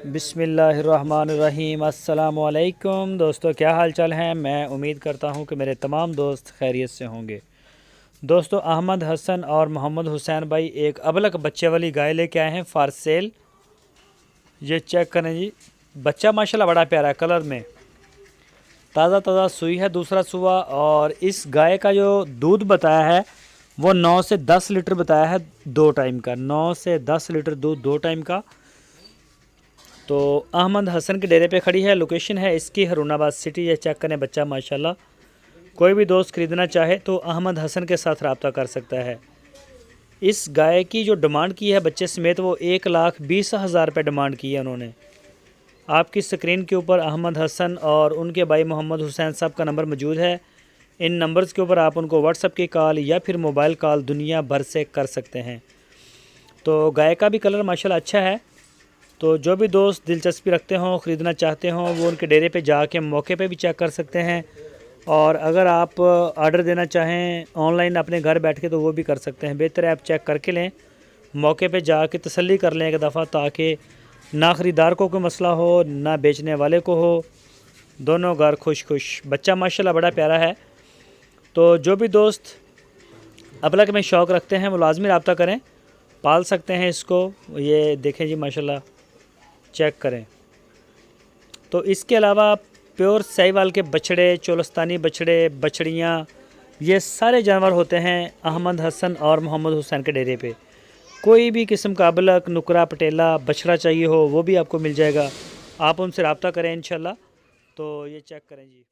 बिस्मिल्लाहिर्रहमानिर्रहीम। अस्सलामुअलैकुम दोस्तों, क्या हाल चाल हैं। मैं उम्मीद करता हूं कि मेरे तमाम दोस्त खैरियत से होंगे। दोस्तों, अहमद हसन और मोहम्मद हुसैन भाई एक अबलक बच्चे वाली गाय लेके आए हैं फॉर सेल। ये चेक करें जी, बच्चा माशाल्लाह बड़ा प्यारा है, कलर में ताज़ा ताज़ा सुई है, दूसरा सुआ। और इस गाय का जो दूध बताया है वो 9 से 10 लीटर बताया है, 2 टाइम का। 9 से 10 लीटर दूध 2 टाइम का। तो अहमद हसन के डेरे पे खड़ी है। लोकेशन है इसकी हरूनाबाद सिटी। ये चेक करें, बच्चा माशाल्लाह। कोई भी दोस्त ख़रीदना चाहे तो अहमद हसन के साथ रब्ता कर सकता है। इस गाय की जो डिमांड की है बच्चे समेत, वो 1,20,000 रुपये डिमांड की है उन्होंने। आपकी स्क्रीन के ऊपर अहमद हसन और उनके भाई मोहम्मद हुसैन साहब का नंबर मौजूद है। इन नंबर्स के ऊपर आप उनको व्हाट्सएप की कॉल या फिर मोबाइल कॉल दुनिया भर से कर सकते हैं। तो गाय का भी कलर माशाल्लाह अच्छा है। तो जो भी दोस्त दिलचस्पी रखते हों, ख़रीदना चाहते हों, वो उनके डेरे पे जाके मौके पे भी चेक कर सकते हैं। और अगर आप ऑर्डर देना चाहें ऑनलाइन अपने घर बैठ के, तो वो भी कर सकते हैं। बेहतर है आप चेक करके लें, मौके पे जाके तसल्ली कर लें एक दफ़ा, ताकि ना ख़रीदार को कोई मसला हो ना बेचने वाले को हो, दोनों घर खुश खुश। बच्चा माशाल्लाह बड़ा प्यारा है। तो जो भी दोस्त अबलक में शौक़ रखते हैं वो लाजमी रब्ता करें, पाल सकते हैं इसको। ये देखें जी माशाल्लाह, चेक करें। तो इसके अलावा प्योर साहिवाल के बछड़े, चोलस्तानी बछड़े, बछड़ियाँ, ये सारे जानवर होते हैं अहमद हसन और मोहम्मद हुसैन के डेरे पे। कोई भी किस्म का अबलक, नुकरा, पटेला, बछड़ा चाहिए हो वो भी आपको मिल जाएगा। आप उनसे रब्ता करें इंशाल्लाह। तो ये चेक करें जी।